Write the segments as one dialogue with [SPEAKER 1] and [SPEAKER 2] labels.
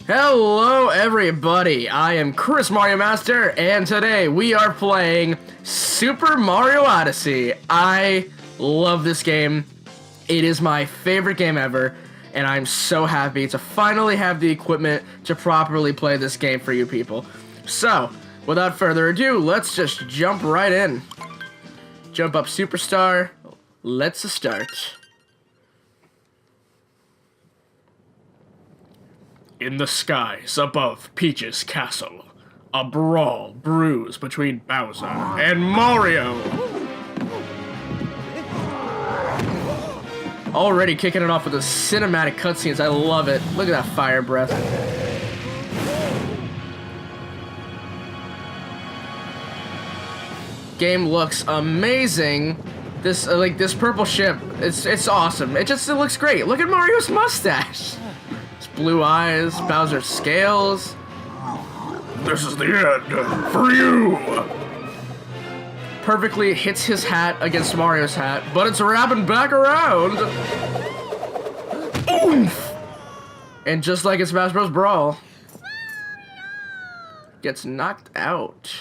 [SPEAKER 1] Hello everybody, I am ChrisMarioMaster, and today we are playing Super Mario Odyssey. I love this game. It is my favorite game ever, and I'm so happy to finally have the equipment to properly play this game for you people. So, without further ado, let's just jump right in. Jump up Superstar, let's start. In the skies above Peach's castle, a brawl brews between Bowser and Mario. Already kicking it off with the cinematic cutscenes. I love it. Look at that fire breath. Game looks amazing. This this purple ship, it's awesome. It looks great. Look at Mario's mustache. Blue eyes, Bowser's scales. This is the end for you. Perfectly hits his hat against Mario's hat, but it's wrapping back around. Oomph! And just like in Smash Bros. Brawl, gets knocked out.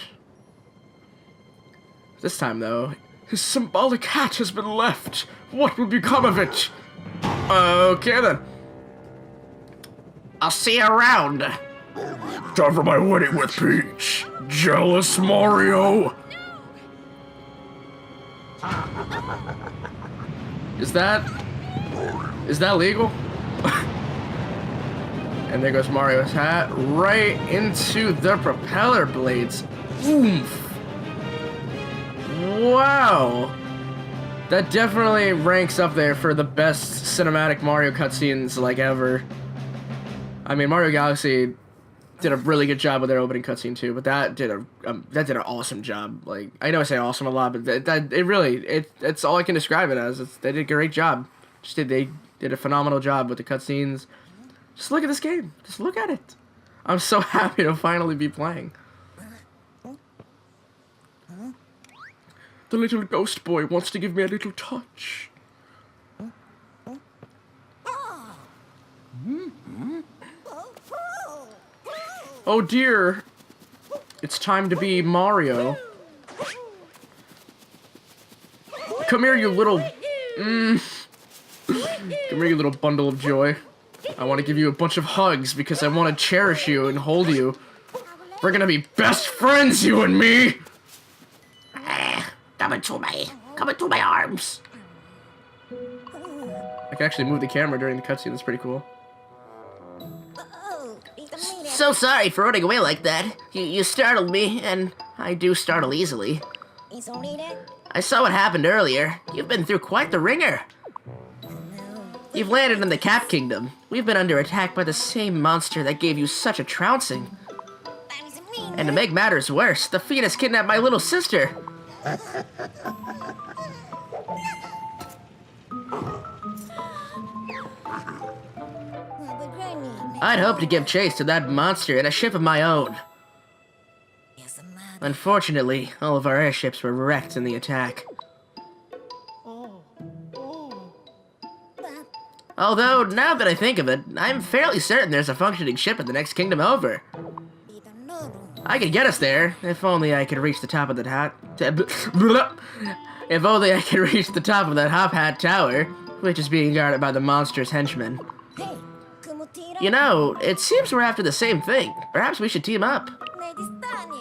[SPEAKER 1] This time, though, his symbolic hat has been left. What will become of it? Okay, then. I'll see you around. Time for my wedding with Peach. Jealous Mario. Is that legal? And there goes Mario's hat right into the propeller blades. Oomph. Wow. That definitely ranks up there for the best cinematic Mario cutscenes like ever. I mean, Mario Galaxy did a really good job with their opening cutscene too, but that did an awesome job. Like, I know I say awesome a lot, but it's all I can describe it as. They did a great job. They did a phenomenal job with the cutscenes. Just look at this game. Just look at it. I'm so happy to finally be playing. The little ghost boy wants to give me a little touch. Oh dear, it's time to be Mario. Come here, you little... Come here, you little bundle of joy. I want to give you a bunch of hugs because I want to cherish you and hold you. We're gonna be best friends, you and me! Come into my arms. I can actually move the camera during the cutscene, that's pretty cool. So sorry for running away like that. You startled me, and I do startle easily. I saw what happened earlier. You've been through quite the ringer. You've landed in the Cap Kingdom. We've been under attack by the same monster that gave you such a trouncing. And to make matters worse, the Fiend has kidnapped my little sister. I'd hoped to give chase to that monster in a ship of my own. Unfortunately, all of our airships were wrecked in the attack. Although, now that I think of it, I'm fairly certain there's a functioning ship in the next kingdom over. I could get us there, if only I could reach the top of that If only I could reach the top of that Hop Hat Tower, which is being guarded by the monster's henchmen. You know, it seems we're after the same thing. Perhaps we should team up.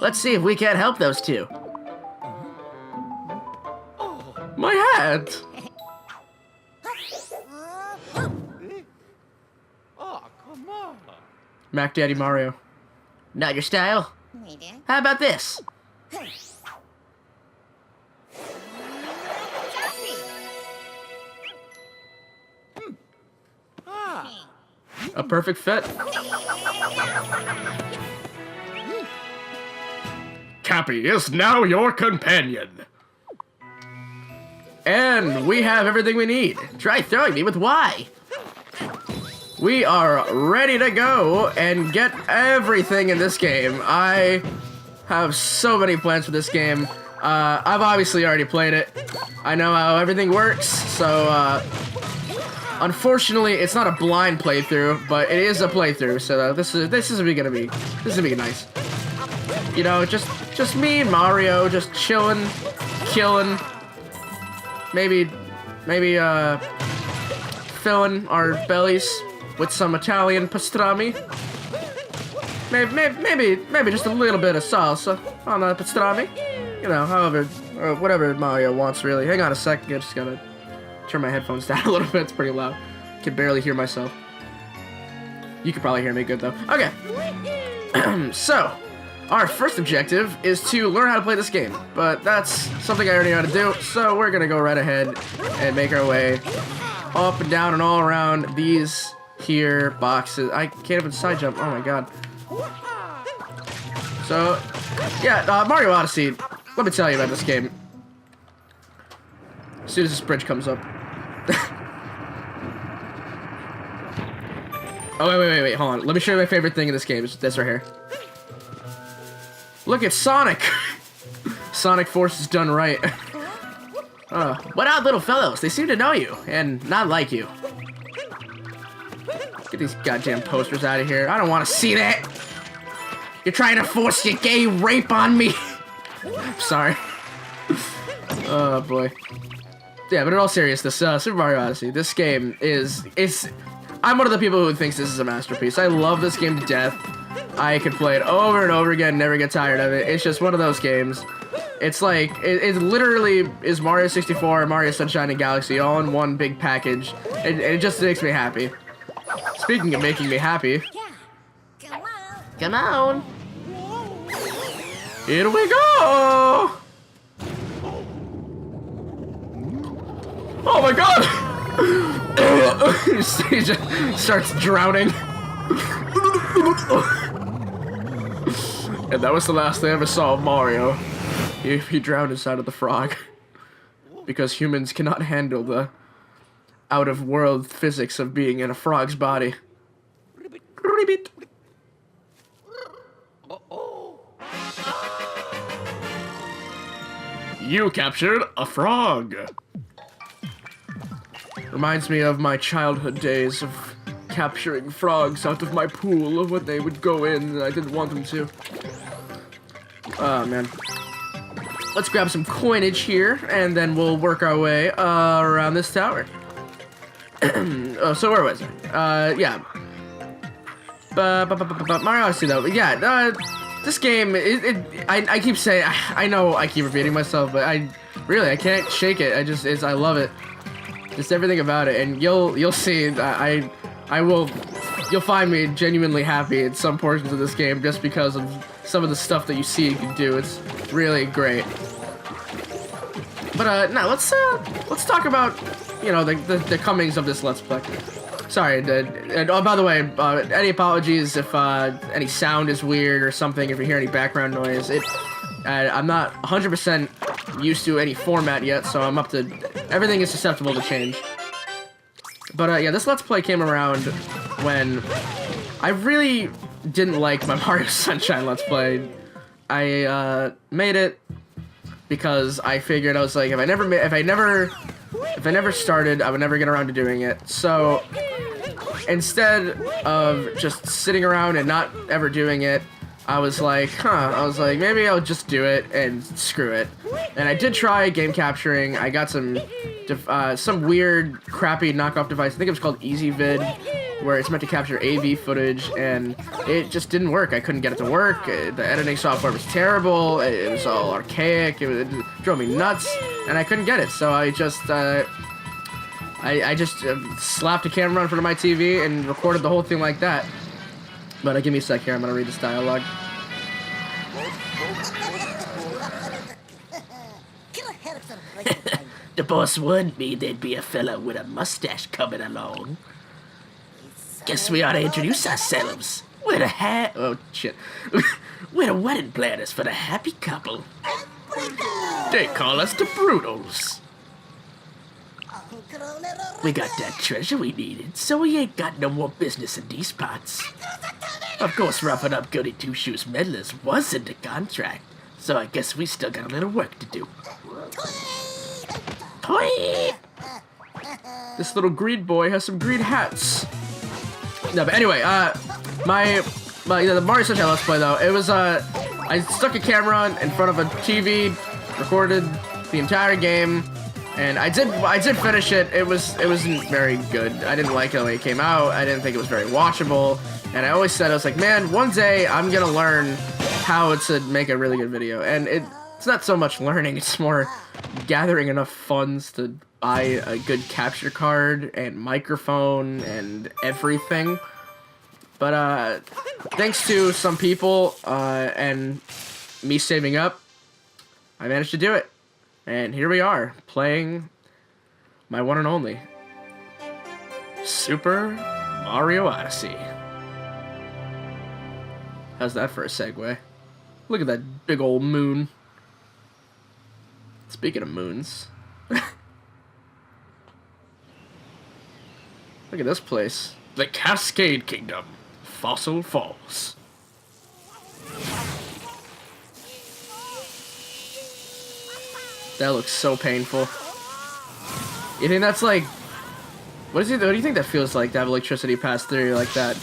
[SPEAKER 1] Let's see if we can't help those two. My hat!
[SPEAKER 2] Oh, come on.
[SPEAKER 1] Mac Daddy Mario. Not your style? How about this? A perfect fit. Cappy is now your companion. And we have everything we need. Try throwing me with Y. We are ready to go and get everything in this game. I have so many plans for this game. I've obviously already played it. I know how everything works, so Unfortunately, it's not a blind playthrough, but it is a playthrough. So this is gonna be nice. You know, just me and Mario just chilling, killing. Maybe filling our bellies with some Italian pastrami. Maybe just a little bit of salsa on the pastrami. You know, however, whatever Mario wants, really. Hang on a second, I just gotta turn my headphones down a little bit. It's pretty loud. I can barely hear myself. You can probably hear me good, though. Okay. So, our first objective is to learn how to play this game. But that's something I already know how to do, so we're gonna go right ahead and make our way up and down and all around these here boxes. I can't even side jump. Oh my god. So, yeah, Mario Odyssey. Let me tell you about this game. As soon as this bridge comes up. Oh, wait, hold on. Let me show you my favorite thing in this game. It's this right here. Look, it's Sonic! Sonic Force is done right. What odd little fellows. They seem to know you, and not like you. Get these goddamn posters out of here. I don't want to see that! You're trying to force your gay rape on me! Sorry. Oh, boy. Yeah, but in all seriousness, Super Mario Odyssey, this game I'm one of the people who thinks this is a masterpiece. I love this game to death. I could play it over and over again, never get tired of it. It's just one of those games. It's like, it literally is Mario 64, Mario Sunshine and Galaxy all in one big package. And it just makes me happy. Speaking of making me happy. Come on. Here we go! Oh my god! He just starts drowning. And that was the last I ever saw of Mario. He drowned inside of the frog. Because humans cannot handle the out-of-world physics of being in a frog's body. Ribbit. You captured a frog. Reminds me of my childhood days of capturing frogs out of my pool when they would go in and I didn't want them to. Oh, man. Let's grab some coinage here, and then we'll work our way around this tower. Oh, so where was it? Yeah. Mario Odyssey, though. Yeah, this game, I keep saying, I know I keep repeating myself, but I can't shake it. I love it. Just everything about it, and you'll see, you'll find me genuinely happy in some portions of this game just because of some of the stuff that you see you can do. It's really great. But now let's talk about, you know, the comings of this Let's Play. Sorry, and oh, by the way, any apologies if any sound is weird or something, if you hear any background noise. I'm not 100% used to any format yet, so I'm up to, everything is susceptible to change. But yeah, this Let's Play came around when I really didn't like my Mario Sunshine Let's Play. I made it because I figured, I was like, if I never started, I would never get around to doing it. So instead of just sitting around and not ever doing it, I was like, maybe I'll just do it and screw it. And I did try game capturing. I got some weird, crappy knockoff device. I think it was called EasyVid, where it's meant to capture AV footage, and it just didn't work. I couldn't get it to work. The editing software was terrible. It was all archaic. It drove me nuts, and I couldn't get it. So I just slapped a camera in front of my TV and recorded the whole thing like that. But give me a sec here. I'm gonna read this dialogue. The boss warned me there'd be a fella with a mustache coming along. Guess we ought to introduce ourselves. We're the oh shit. We're the wedding planners for the happy couple. They call us the Brutals. We got that treasure we needed, so we ain't got no more business in these parts. Of course, roughing up Goody Two-Shoes meddlers was in the contract, so I guess we still got a little work to do. Toy! This little green boy has some green hats. No, but anyway, the Mario Sunshine Let's Play though, it was I stuck a camera in front of a TV, recorded the entire game, and I did finish it. It wasn't very good. I didn't like it the way it came out. I didn't think it was very watchable, and I always said, I was like, man, one day I'm gonna learn how to make a really good video, and it's not so much learning, it's more gathering enough funds to buy a good capture card and microphone and everything. But thanks to some people and me saving up, I managed to do it. And here we are, playing my one and only Super Mario Odyssey. How's that for a segue? Look at that big old moon. Speaking of moons. Look at this place. The Cascade Kingdom. Fossil Falls. That looks so painful. You think that's like... What do you think that feels like to have electricity pass through you like that?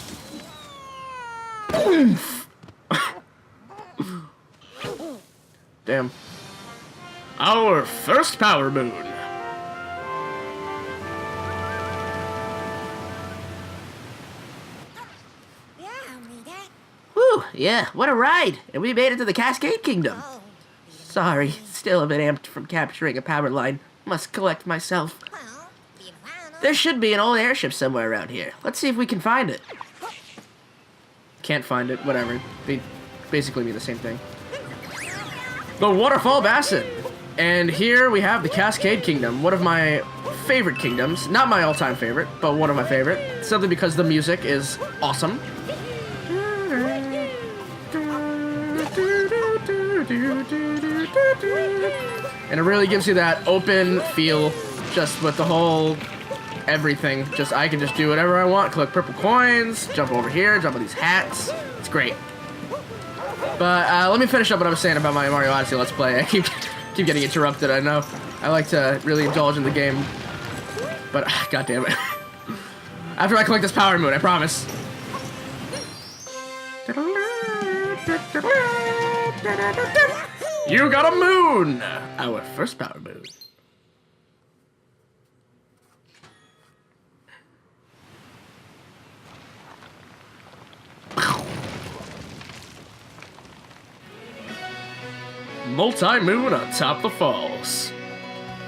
[SPEAKER 1] Damn. Our first power moon.
[SPEAKER 3] Whew, yeah, what a ride! And we made it to the Cascade Kingdom. Sorry, still a bit amped from capturing a power line. Must collect myself. There should be an old airship somewhere around here. Let's see if we can find it.
[SPEAKER 1] Can't find it, whatever. They basically mean the same thing. The Waterfall Basin! And here we have the Cascade Kingdom, one of my favorite kingdoms. Not my all-time favorite, but one of my favorite. Simply because the music is awesome. And it really gives you that open feel, just with the whole everything. Just I can just do whatever I want, collect purple coins, jump over here, jump on these hats. It's great. But let me finish up what I was saying about my Mario Odyssey Let's Play. I keep getting interrupted, I know. I like to really indulge in the game. But, god damn it. After I collect this power moon, I promise. You got a moon! Our first power moon. Multi-moon on top the falls.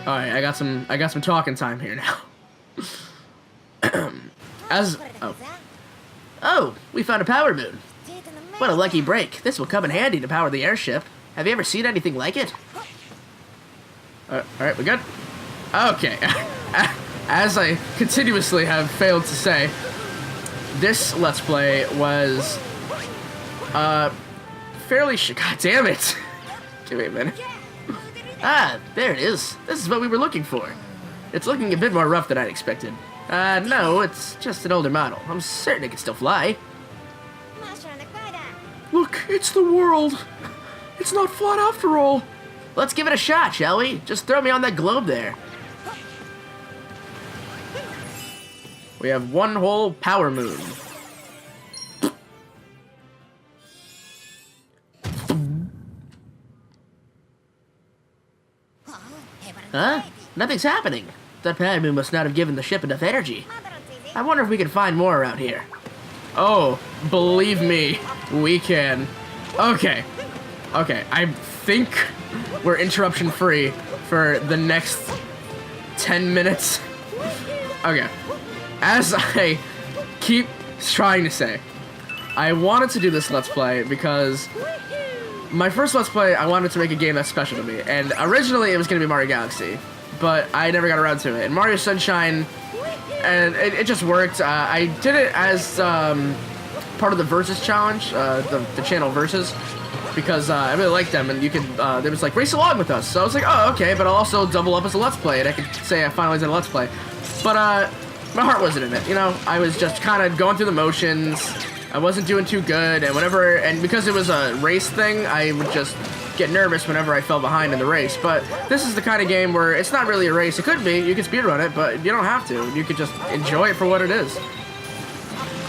[SPEAKER 1] All right, I got some talking time here now.
[SPEAKER 3] Oh, we found a power moon. What a lucky break. This will come in handy to power the airship. Have you ever seen anything like it?
[SPEAKER 1] All right, we good? Okay. As I continuously have failed to say, this Let's Play was fairly god damn it. Give me a minute.
[SPEAKER 3] Ah, there it is. This is what we were looking for.
[SPEAKER 1] It's looking a bit more rough than I'd expected.
[SPEAKER 3] No, it's just an older model. I'm certain it can still fly.
[SPEAKER 1] Look, it's the world. It's not flat after all.
[SPEAKER 3] Let's give it a shot, shall we? Just throw me on that globe there.
[SPEAKER 1] We have one whole power moon.
[SPEAKER 3] Huh? Nothing's happening. That power moon must not have given the ship enough energy. I wonder if we can find more around here.
[SPEAKER 1] Oh, believe me, we can. Okay, I think we're interruption free for the next 10 minutes. Okay, as I keep trying to say, I wanted to do this Let's Play because my first Let's Play, I wanted to make a game that's special to me, and originally it was going to be Mario Galaxy, but I never got around to it, and Mario Sunshine, and it just worked. I did it as part of the Versus Challenge, the channel Versus, because I really liked them, and you could, they was like, race along with us, so I was like, oh, okay, but I'll also double up as a Let's Play, and I could say I finally did a Let's Play, but my heart wasn't in it, you know. I was just kind of going through the motions. I wasn't doing too good, and because it was a race thing, I would just get nervous whenever I fell behind in the race. But this is the kind of game where it's not really a race. It could be. You can speedrun it, but you don't have to. You could just enjoy it for what it is.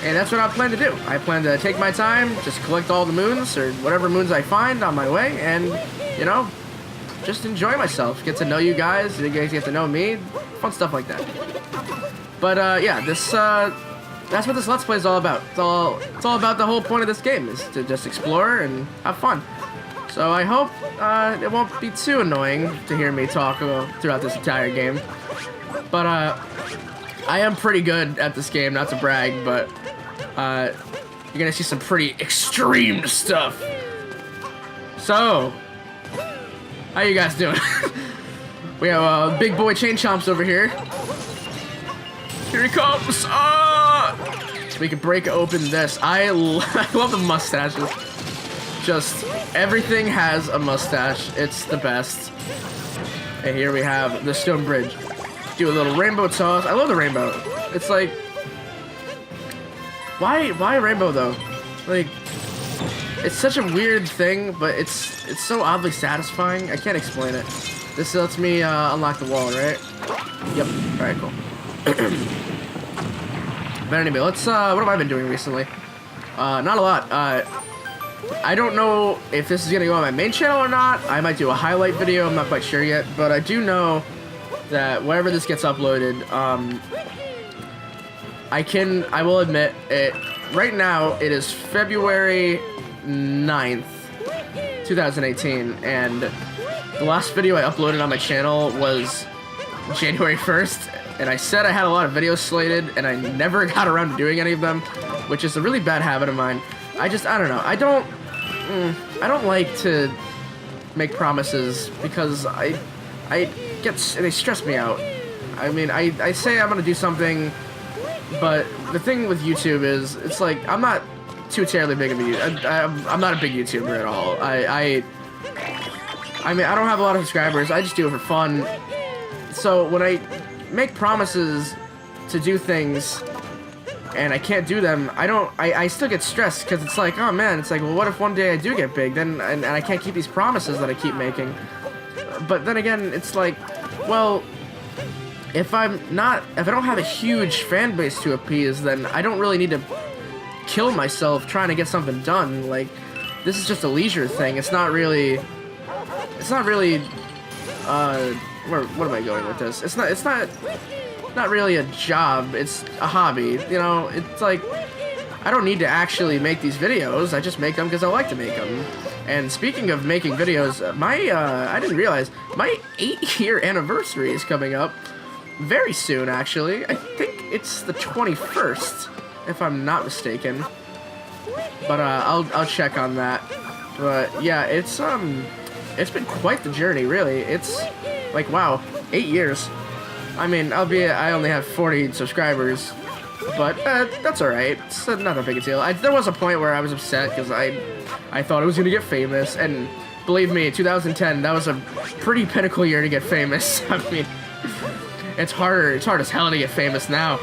[SPEAKER 1] And that's what I plan to do. I plan to take my time, just collect all the moons, or whatever moons I find on my way, and, you know, just enjoy myself. Get to know you guys get to know me. Fun stuff like that. But, yeah, that's what this Let's Play is all about. It's all about the whole point of this game, is to just explore and have fun. So I hope it won't be too annoying to hear me talk throughout this entire game. But I am pretty good at this game, not to brag, but you're gonna see some pretty extreme stuff. So, how you guys doing? We have Big Boy Chain Chomps over here. Here he comes! So we can break open this. I love the mustaches. Just, everything has a mustache. It's the best. And here we have the stone bridge. Do a little rainbow toss. I love the rainbow. It's like, why rainbow though? Like, it's such a weird thing, but it's so oddly satisfying. I can't explain it. This lets me unlock the wall, right? Yep. All right, cool. But anyway, let's. What have I been doing recently? Not a lot. I don't know if this is gonna go on my main channel or not. I might do a highlight video. I'm not quite sure yet, but I do know that wherever this gets uploaded, I will admit it. Right now, it is February 9th, 2018, and the last video I uploaded on my channel was January 1st, and I said I had a lot of videos slated, and I never got around to doing any of them, which is a really bad habit of mine. I don't know. I don't like to make promises because they stress me out. I mean, I say I'm gonna do something, but the thing with YouTube is, it's like, I'm not too terribly big of a I'm not a big YouTuber at all. I mean, I don't have a lot of subscribers. I just do it for fun. So when I make promises to do things and I can't do them, I still get stressed, because it's like, oh man, it's like, well, what if one day I do get big, then and I can't keep these promises that I keep making. But then again, it's like, well, if I don't have a huge fan base to appease, then I don't really need to kill myself trying to get something done. Like, this is just a leisure thing. It's not really, what am I going with this? It's not really a job. It's a hobby. You know, it's like, I don't need to actually make these videos. I just make them because I like to make them. And speaking of making videos, I didn't realize my 8-year anniversary is coming up very soon, actually. I think it's the 21st, if I'm not mistaken. But I'll check on that. But yeah, it's been quite the journey, really. It's like, wow, 8 years. I mean, I only have 40 subscribers, but that's alright. It's not that big a deal. There was a point where I was upset because I thought I was gonna get famous, and believe me, 2010, that was a pretty pinnacle year to get famous. I mean, it's hard as hell to get famous now.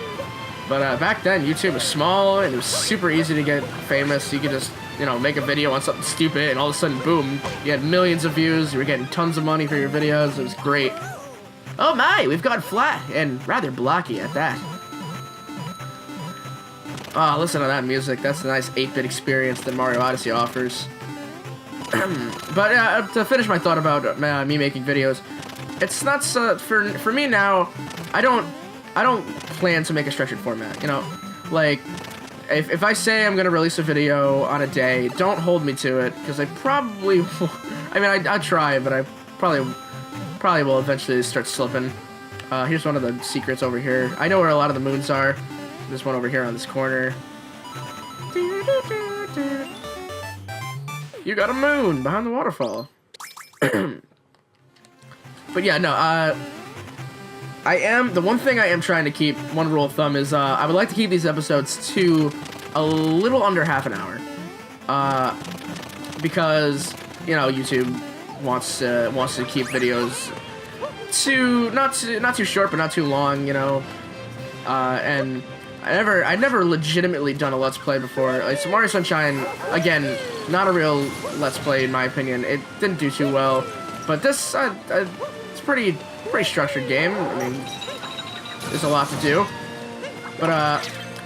[SPEAKER 1] But back then, YouTube was small, and it was super easy to get famous. You could just, you know, make a video on something stupid, and all of a sudden, boom, you had millions of views, you were getting tons of money for your videos. It was great. Oh my, we've gone flat, and rather blocky at that. Oh, listen to that music. That's a nice 8-bit experience that Mario Odyssey offers. But to finish my thought about me making videos, it's not for me now. I don't plan to make a structured format. You know, like if I say I'm gonna release a video on a day, don't hold me to it, because I probably will. I mean, I try, but I probably will eventually start slipping. Here's one of the secrets over here. I know where a lot of the moons are. There's one over here on this corner. You got a moon behind the waterfall. But yeah, no, the one thing I am trying to keep, one rule of thumb is, I would like to keep these episodes to a little under half an hour. Because, you know, YouTube wants to keep videos not too short, but not too long, you know. I'd never legitimately done a Let's Play before. Like, so Mario Sunshine, again, Not a real Let's Play, in my opinion. It didn't do too well. But this, it's pretty structured game. I mean, there's a lot to do. But,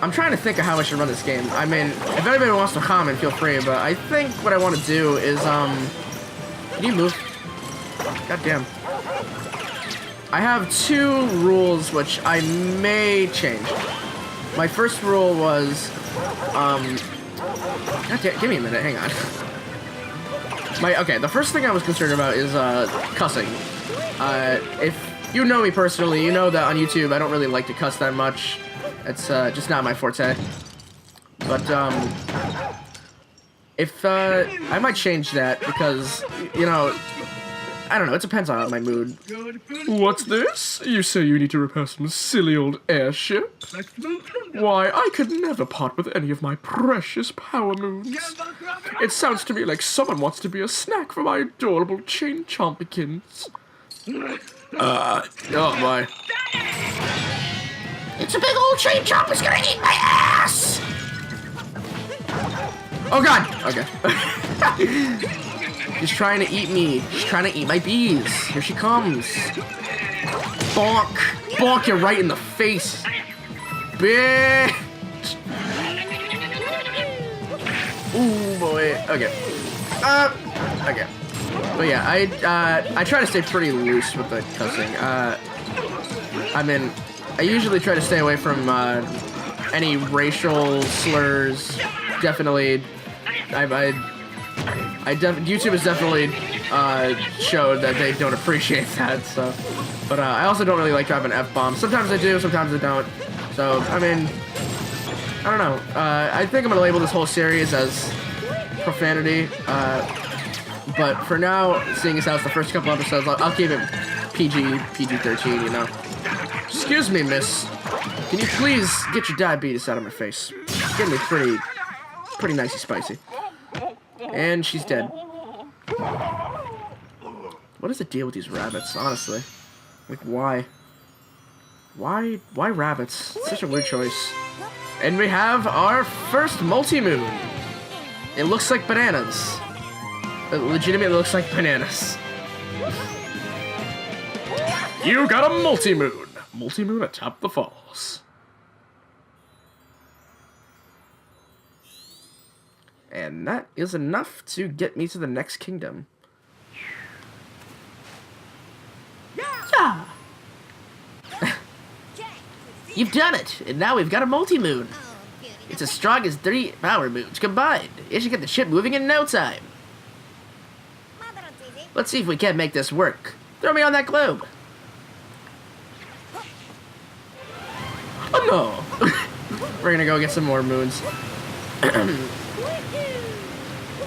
[SPEAKER 1] I'm trying to think of how I should run this game. I mean, if anybody wants to comment, feel free. But I think what I want to do is, can you move? God damn. I have 2 rules which I may change. My first rule was, God damn, give me a minute, hang on. Okay, the first thing I was concerned about is, cussing. If you know me personally, you know that on YouTube I don't really like to cuss that much. It's, just not my forte. But, I might change that because, you know, I don't know, it depends on my mood. What's this? You say you need to repair some silly old airship? Why, I could never part with any of my precious power moons. It sounds to me like someone wants to be a snack for my adorable chain chompikins. Oh my.
[SPEAKER 3] It's a big old chain chomp. It's gonna eat my ass.
[SPEAKER 1] Oh god! Okay. She's trying to eat me. She's trying to eat my bees. Here she comes. Bonk. Bonk you right in the face. Bitch. Ooh, boy. Okay. Okay. But yeah, I try to stay pretty loose with the cussing. I mean, I usually try to stay away from, any racial slurs. Definitely, YouTube has definitely showed that they don't appreciate that. So, but I also don't really like dropping F-bombs. Sometimes I do, sometimes I don't. So, I mean, I don't know. I think I'm gonna label this whole series as profanity. But for now, seeing as how it's the first couple episodes, I'll keep it PG-13. You know. Excuse me, miss. Can you please get your diabetes out of my face? It's getting me pretty nicey spicy. And she's dead. What is the deal with these rabbits, honestly? Like, why? Why rabbits? It's such a weird choice. And we have our first multi-moon. It looks like bananas. It legitimately looks like bananas. You got a multi-moon. Multi-moon atop the falls. And that is enough to get me to the next kingdom.
[SPEAKER 3] Yeah. You've done it, and now we've got a multi-moon. It's as strong as 3 power moons combined. It should get the ship moving in no time. Let's see if we can't make this work. Throw me on that globe.
[SPEAKER 1] Oh no! We're gonna go get some more moons.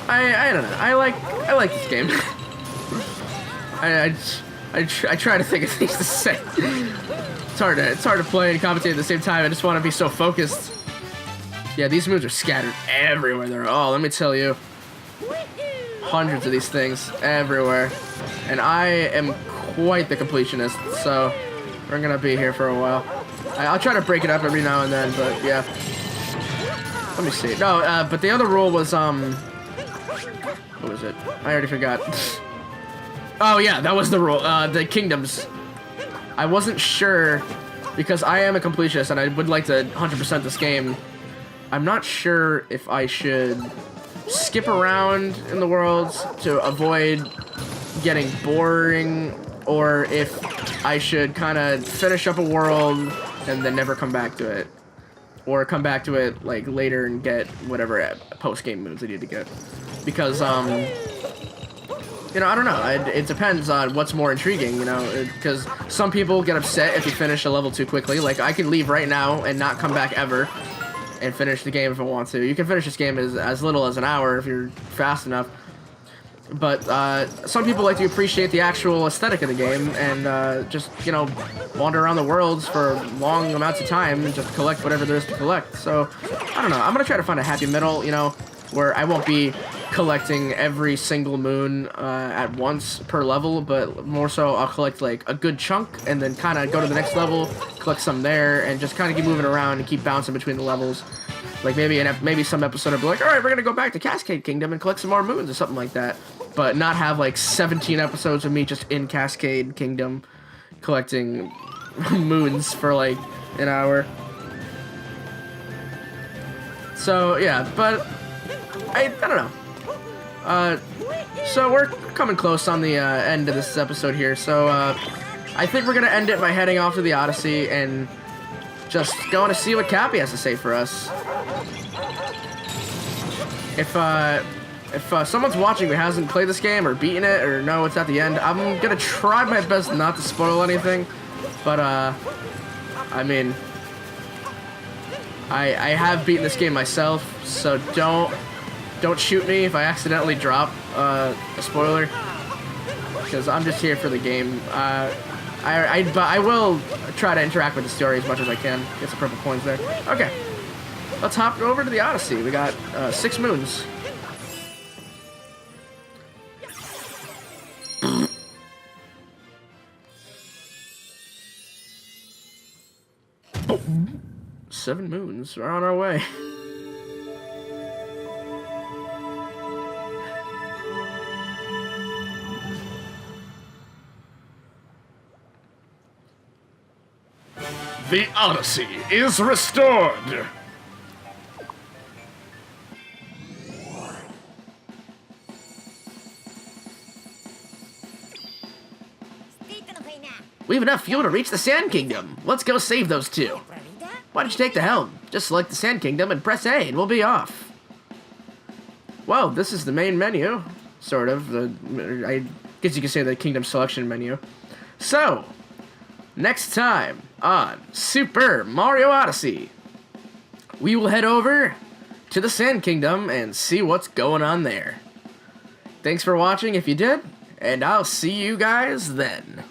[SPEAKER 1] I don't know. I like this game. I try to think of things to say. It's hard to play and commentate at the same time. I just want to be so focused. Yeah, these moons are scattered everywhere. Let me tell you, hundreds of these things everywhere, and I am quite the completionist. So we're gonna be here for a while. I'll try to break it up every now and then, but yeah. Let me see. No, but the other rule was what was it? I already forgot. Oh yeah, that was the rule. The kingdoms. I wasn't sure because I am a completionist and I would like to 100% this game. I'm not sure if I should skip around in the worlds to avoid getting boring, or if I should kind of finish up a world and then never come back to it, or come back to it like later and get whatever post-game moves I need to get. Because you know, I don't know. It depends on what's more intriguing, you know, because some people get upset if you finish a level too quickly. Like, I can leave right now and not come back ever and finish the game if I want to. You can finish this game as little as an hour if you're fast enough. But some people like to appreciate the actual aesthetic of the game and just, you know, wander around the worlds for long amounts of time and just collect whatever there is to collect. So, I don't know. I'm going to try to find a happy middle, you know, where I won't be collecting every single moon at once per level, but more so I'll collect like a good chunk and then kind of go to the next level, collect some there, and just kind of keep moving around and keep bouncing between the levels. Like maybe some episode will be like, all right, we're gonna go back to Cascade Kingdom and collect some more moons or something like that. But not have like 17 episodes of me just in Cascade Kingdom collecting moons for like an hour. So yeah, but I don't know. So we're coming close on the end of this episode here. So I think we're gonna end it by heading off to the Odyssey and just going to see what Cappy has to say for us. If someone's watching who hasn't played this game or beaten it or know what's at the end, I'm gonna try my best not to spoil anything. But I mean, I have beaten this game myself, so don't shoot me if I accidentally drop a spoiler, because I'm just here for the game. But I will try to interact with the story as much as I can. Get some purple coins there. Okay, let's hop over to the Odyssey. We got 6 moons. Oh, 7 moons. We're on our way.
[SPEAKER 4] The Odyssey is restored!
[SPEAKER 3] We have enough fuel to reach the Sand Kingdom. Let's go save those 2. Why don't you take the helm? Just select the Sand Kingdom and press A and we'll be off.
[SPEAKER 1] Whoa, this is the main menu. Sort of. I guess you could say the Kingdom Selection menu. So, next time on Super Mario Odyssey, we will head over to the Sand Kingdom and see what's going on there. Thanks for watching if you did, and I'll see you guys then.